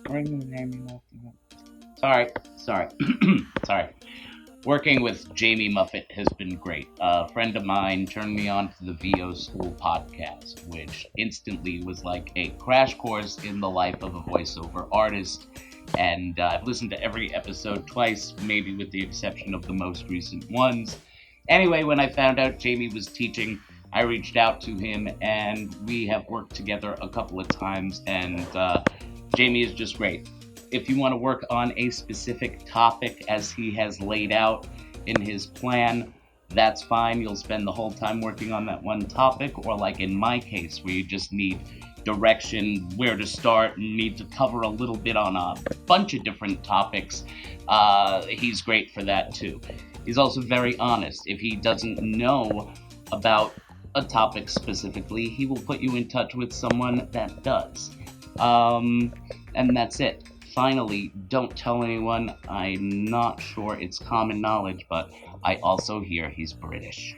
Working with Jamie Muffet. Sorry. Sorry. Working with Jamie Muffet has been great. A friend of mine turned me on to the VO School podcast, which instantly was like a crash course in the life of a voiceover artist. And I've listened to every episode twice, maybe with the exception of the most recent ones. Anyway, when I found out Jamie was teaching, I reached out to him, and we have worked together a couple of times, and Jamie is just great. If you want to work on a specific topic as he has laid out in his plan, that's fine. You'll spend the whole time working on that one topic, or like in my case, where you just need direction, where to start, and need to cover a little bit on a bunch of different topics. He's great for that too. He's also very honest. If he doesn't know about a topic specifically, he will put you in touch with someone that does. And that's it. Finally, don't tell anyone. I'm not sure it's common knowledge, but I also hear he's British.